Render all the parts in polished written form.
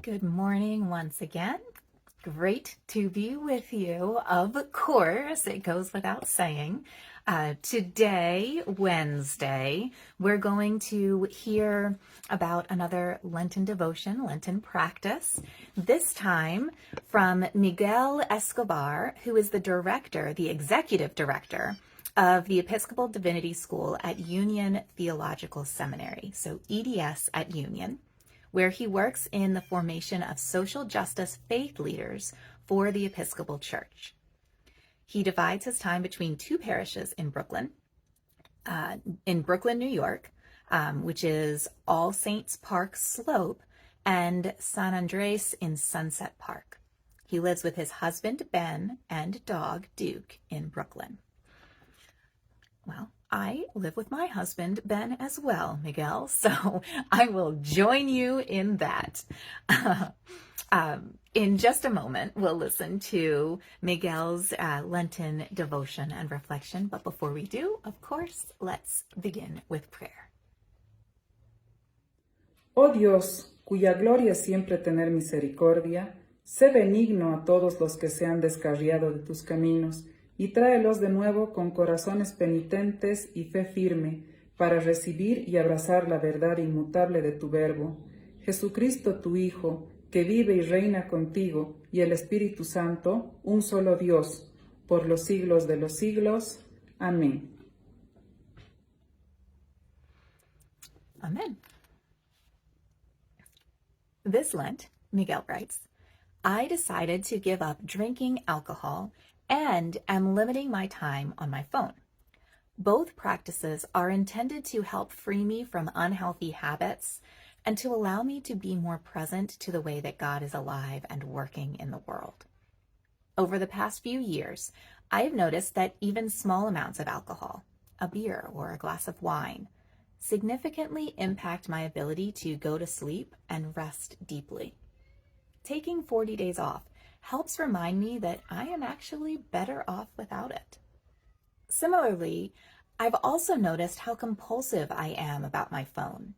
Good morning once again. Great to be with you. Of course, it goes without saying. Today, Wednesday, we're going to hear about another Lenten devotion, Lenten practice, this time from Miguel Escobar, who is the executive director of the Episcopal Divinity School at Union Theological Seminary, so EDS at Union, where he works in the formation of social justice faith leaders for the Episcopal Church. He divides his time between two parishes in Brooklyn, New York, which is All Saints Park Slope, and San Andres in Sunset Park. He lives with his husband, Ben, and dog, Duke, in Brooklyn. Well, I live with my husband, Ben, as well, Miguel, so I will join you in that. In just a moment, we'll listen to Miguel's Lenten devotion and reflection, but before we do, of course, let's begin with prayer. Oh Dios, cuya gloria es siempre tener misericordia, sé benigno a todos los que se han descarriado de tus caminos, y tráelos de nuevo con corazones penitentes y fe firme, para recibir y abrazar la verdad inmutable de tu verbo. Jesucristo, tu Hijo, que vive y reina contigo, y el Espíritu Santo, un solo Dios, por los siglos de los siglos. Amén. Amen. This Lent, Miguel writes, I decided to give up drinking alcohol and am limiting my time on my phone. Both practices are intended to help free me from unhealthy habits and to allow me to be more present to the way that God is alive and working in the world. Over the past few years, I have noticed that even small amounts of alcohol, a beer or a glass of wine, significantly impact my ability to go to sleep and rest deeply. Taking 40 days off helps remind me that I am actually better off without it. Similarly, I've also noticed how compulsive I am about my phone.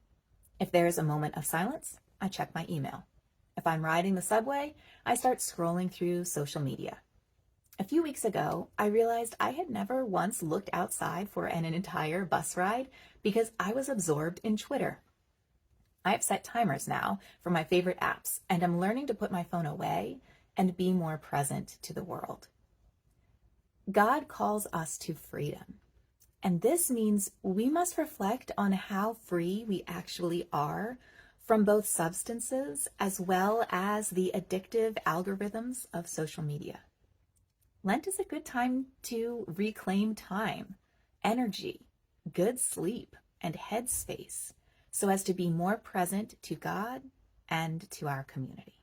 If there is a moment of silence, I check my email. If I'm riding the subway, I start scrolling through social media. A few weeks ago, I realized I had never once looked outside for an entire bus ride because I was absorbed in Twitter. I have set timers now for my favorite apps, and I'm learning to put my phone away and be more present to the world. God calls us to freedom, and this means we must reflect on how free we actually are from both substances as well as the addictive algorithms of social media. Lent is a good time to reclaim time, energy, good sleep, and headspace so as to be more present to God and to our community.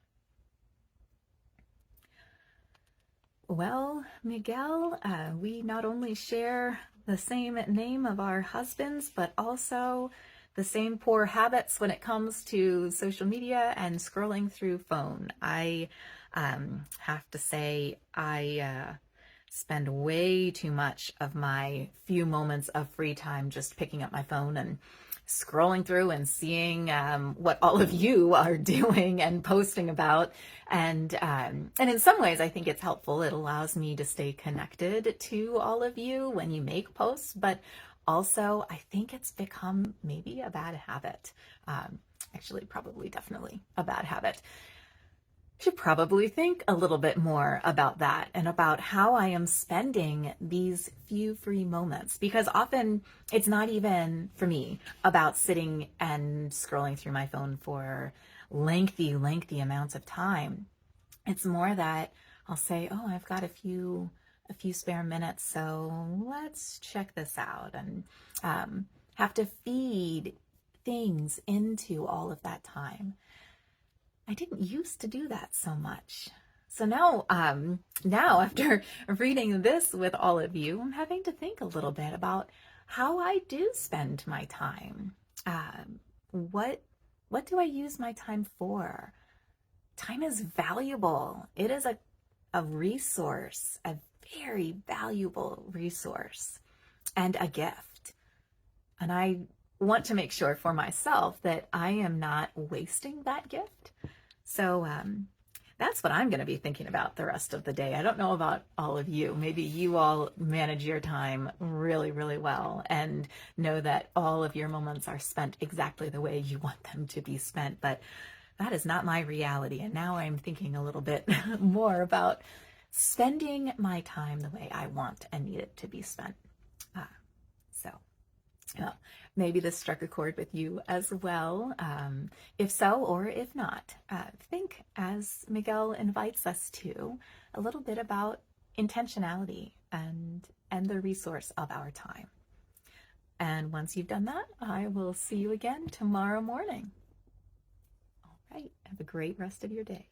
Well, Miguel, we not only share the same name of our husbands, but also the same poor habits when it comes to social media and scrolling through phone. I have to say I spend way too much of my few moments of free time just picking up my phone and scrolling through and seeing what all of you are doing and posting about. And in some ways, I think it's helpful. It allows me to stay connected to all of you when you make posts, but also I think it's become maybe a bad habit. Actually, probably definitely a bad habit. Should probably think a little bit more about that and about how I am spending these few free moments, because often it's not even for me about sitting and scrolling through my phone for lengthy amounts of time. It's more that I'll say, oh, I've got a few spare minutes, so let's check this out, and have to feed things into all of that time. I didn't used to do that so much. So now after reading this with all of you, I'm having to think a little bit about how I do spend my time. What do I use my time for? Time is valuable. It is a resource, a very valuable resource, and a gift. And I want to make sure for myself that I am not wasting that gift. So that's what I'm going to be thinking about the rest of the day. I don't know about all of you. Maybe you all manage your time really, really well and know that all of your moments are spent exactly the way you want them to be spent. But that is not my reality. And now I'm thinking a little bit more about spending my time the way I want and need it to be spent. Uh, so maybe this struck a chord with you as well. If so, or if not, think, as Miguel invites us to, a little bit about intentionality and the resource of our time. And once you've done that, I will see you again tomorrow morning. All right. Have a great rest of your day.